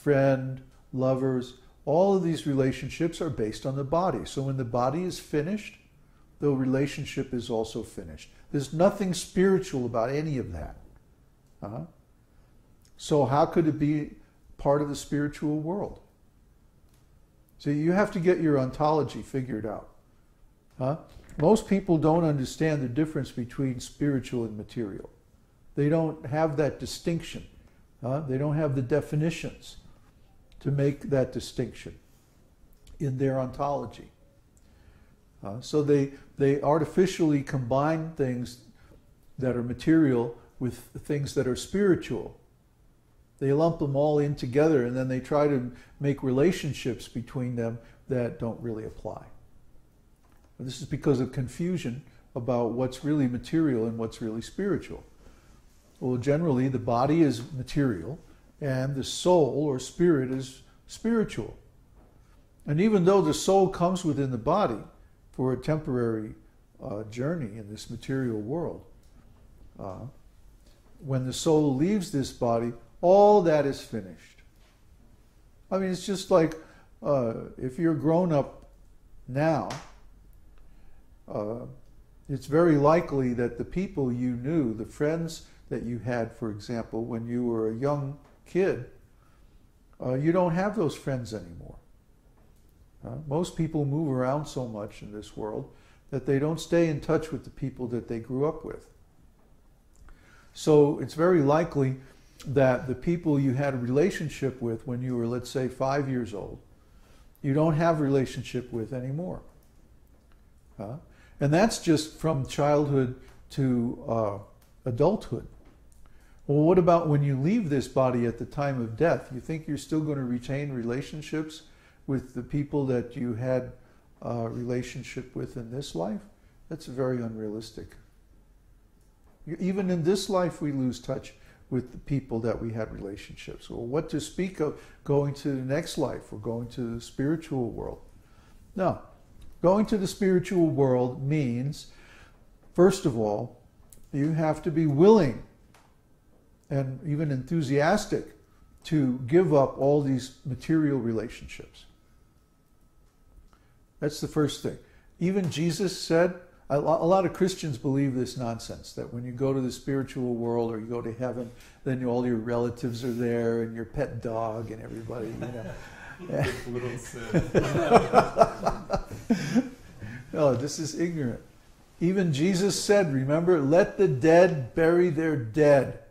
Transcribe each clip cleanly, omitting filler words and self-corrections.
friend, lovers, all of these relationships are based on the body. So when the body is finished, the relationship is also finished. There's nothing spiritual about any of that. So how could it be part of the spiritual world? So you have to get your ontology figured out. Most people don't understand the difference between spiritual and material. They don't have that distinction. They don't have the definitions to make that distinction in their ontology. So they artificially combine things that are material with things that are spiritual. They lump them all in together, and then they try to make relationships between them that don't really apply. And this is because of confusion about what's really material and what's really spiritual. Well, generally, the body is material, and the soul or spirit is spiritual. And even though the soul comes within the body for a temporary journey in this material world, when the soul leaves this body, all that is finished. I mean, it's just like if you're grown up now, it's very likely that the people you knew, the friends that you had, for example, when you were a young kid, you don't have those friends anymore. Most people move around so much in this world that they don't stay in touch with the people that they grew up with. So it's very likely that the people you had a relationship with when you were, let's say, 5 years old, you don't have a relationship with anymore. And that's just from childhood to adulthood. Well, what about when you leave this body at the time of death? You think you're still going to retain relationships with the people that you had a relationship with in this life? That's very unrealistic. Even in this life, we lose touch with the people that we had relationships. Well, what to speak of going to the next life or going to the spiritual world? No. Going to the spiritual world means, first of all, you have to be willing and even enthusiastic to give up all these material relationships. That's the first thing. Even Jesus said, a lot of Christians believe this nonsense, that when you go to the spiritual world or you go to heaven, then all your relatives are there and your pet dog and everybody, you know. Little sin. No, this is ignorant. Even Jesus said, remember, let the dead bury their dead.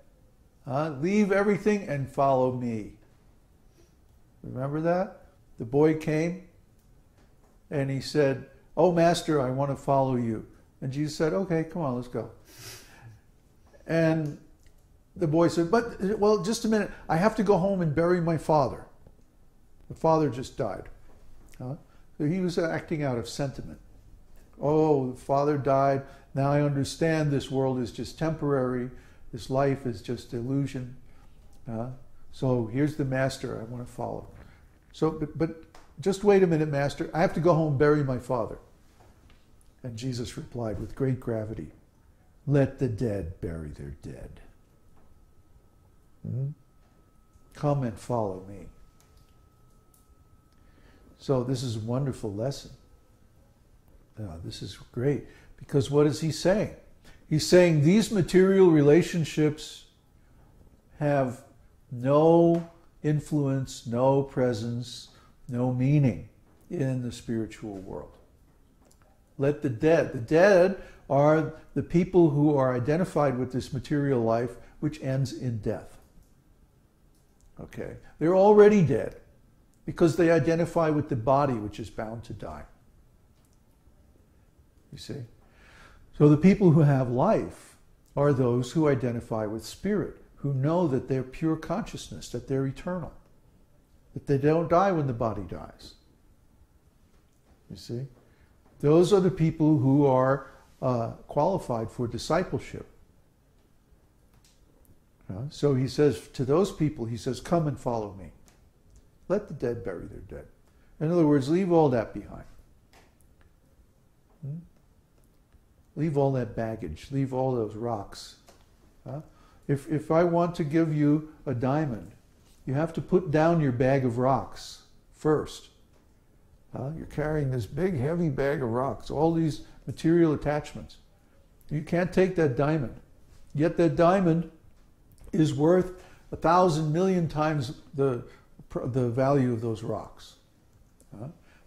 Leave everything and follow me. Remember that? The boy came and he said, oh, Master, I want to follow you. And Jesus said, okay, come on, let's go. And the boy said, well, just a minute. I have to go home and bury my father. The father just died. So he was acting out of sentiment. Oh, the father died. Now I understand this world is just temporary. This life is just illusion. So here's the Master I want to follow. So, but just wait a minute, Master. I have to go home and bury my father. And Jesus replied with great gravity, let the dead bury their dead. Come and follow me. So this is a wonderful lesson. This is great. Because what is he saying? He's saying these material relationships have no influence, no presence, no meaning in the spiritual world. Let the dead are the people who are identified with this material life which ends in death. Okay, they're already dead because they identify with the body which is bound to die. You see? So the people who have life are those who identify with spirit, who know that they're pure consciousness, that they're eternal, that they don't die when the body dies. You see? Those are the people who are qualified for discipleship. So he says to those people, he says, come and follow me. Let the dead bury their dead. In other words, leave all that behind. Leave all that baggage. Leave all those rocks. If I want to give you a diamond, You have to put down your bag of rocks first. You're carrying this big, heavy bag of rocks, all these material attachments. You can't take that diamond. Yet that diamond is worth 1,000 million times the value of those rocks.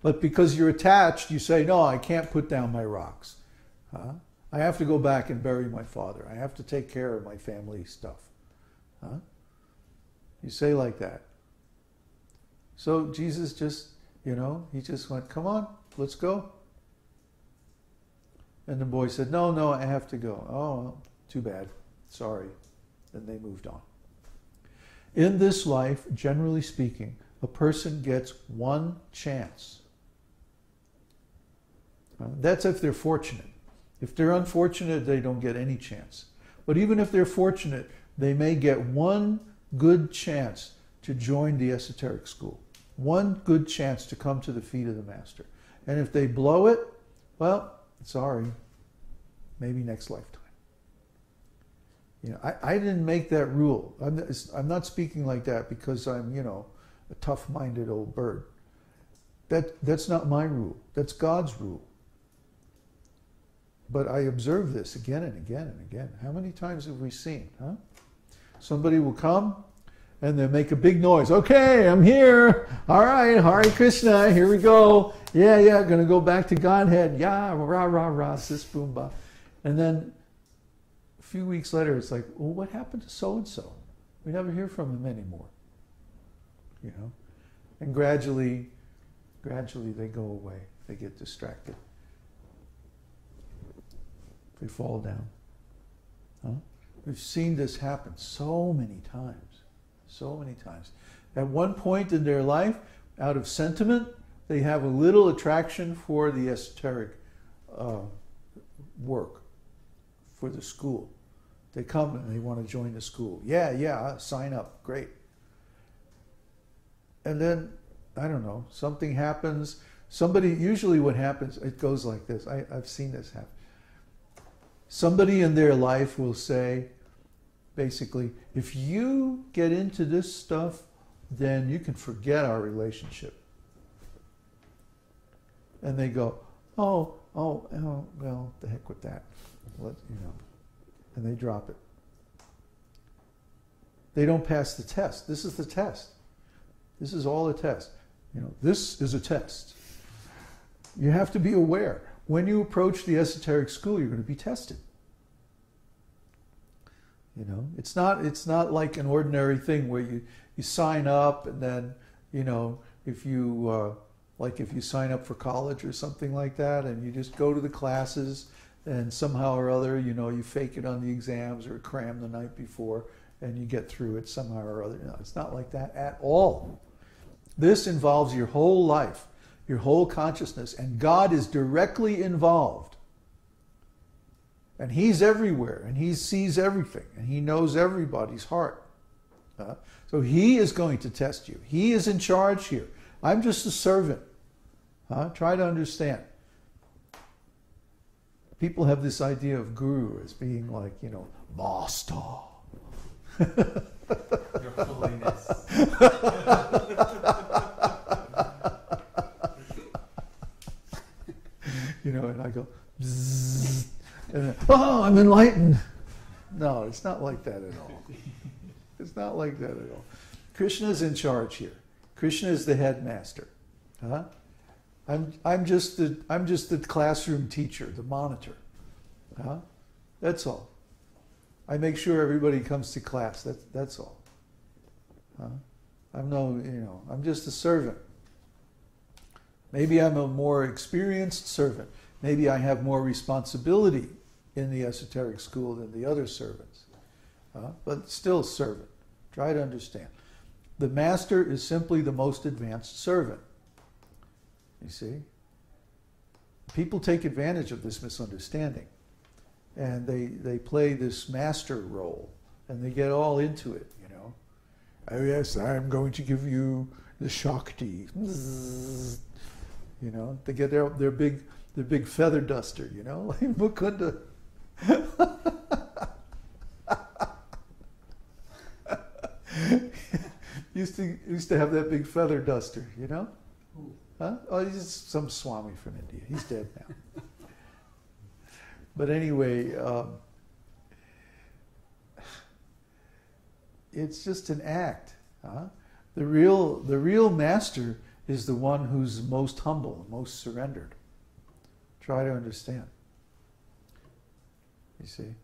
But because you're attached, you say, no, I can't put down my rocks. I have to go back and bury my father. I have to take care of my family stuff. You say like that. So Jesus just, he just went, come on, let's go. And the boy said, no, I have to go. Oh, well, too bad. Sorry. Then they moved on. In this life, generally speaking, a person gets one chance. That's if they're fortunate. If they're unfortunate, they don't get any chance. But even if they're fortunate, they may get one good chance to join the esoteric school. One good chance to come to the feet of the master. And if they blow it, well, sorry, maybe next lifetime. I didn't make that rule. I'm not speaking like that because I'm, a tough-minded old bird. That's not my rule. That's God's rule. But I observe this again and again and again. How many times have we seen? Somebody will come and they make a big noise. Okay, I'm here. All right, Hare Kṛṣṇa, here we go. Yeah, going to go back to Godhead. Yeah, rah, rah, rah, sis, boom, bah. And then a few weeks later, it's like, well, what happened to so-and-so? We never hear from him anymore. And gradually they go away. They get distracted. They fall down. We've seen this happen so many times. So many times. At one point in their life, out of sentiment, they have a little attraction for the esoteric work, for the school. They come and they want to join the school. Yeah, sign up. Great. And then, I don't know, something happens. Usually what happens, it goes like this. I've seen this happen. Somebody in their life will say, basically, if you get into this stuff, then you can forget our relationship. And they go, oh, well, the heck with that. And they drop it. They don't pass the test. This is the test. This is all a test. This is a test. You have to be aware. When you approach the esoteric school, you're going to be tested. It's not like an ordinary thing where you sign up and then, if you sign up for college or something like that and you just go to the classes and somehow or other, you fake it on the exams or cram the night before and you get through it somehow or other. No, it's not like that at all. This involves your whole life, your whole consciousness, and God is directly involved. And He's everywhere, and He sees everything, and He knows everybody's heart. So He is going to test you. He is in charge here. I'm just a servant. Try to understand. People have this idea of guru as being like, master. Your holiness. And I go, bzzz, and then, oh, I'm enlightened. No, it's not like that at all. It's not like that at all. Krishna's in charge here. Krishna is the headmaster. I'm just the classroom teacher, the monitor. That's all. I make sure everybody comes to class. That's all. I'm just a servant. Maybe I'm a more experienced servant. Maybe I have more responsibility in the esoteric school than the other servants. But still servant. Try to understand. The master is simply the most advanced servant. You see? People take advantage of this misunderstanding. And they play this master role. And they get all into it, Oh yes, I'm going to give you the Shakti. They get their big feather duster, like Mukunda. used to have that big feather duster, you know? Who? Huh? Oh, he's some Swami from India. He's dead now. But anyway, it's just an act. Huh? The real master is the one who's most humble, most surrendered. Try to understand. You see,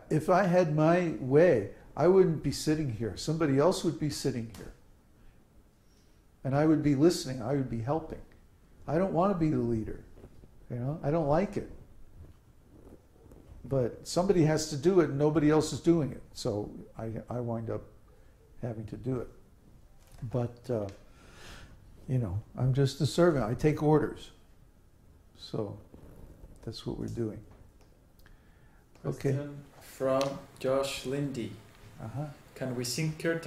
if I had my way, I wouldn't be sitting here. Somebody else would be sitting here. And I would be listening. I would be helping. I don't want to be the leader. You know, I don't like it. But somebody has to do it and nobody else is doing it. So I wind up having to do it. But, you know, I'm just a servant. I take orders. So that's what we're doing. Okay. Question from Josh Lindy. Uh-huh. Can we sing kirtan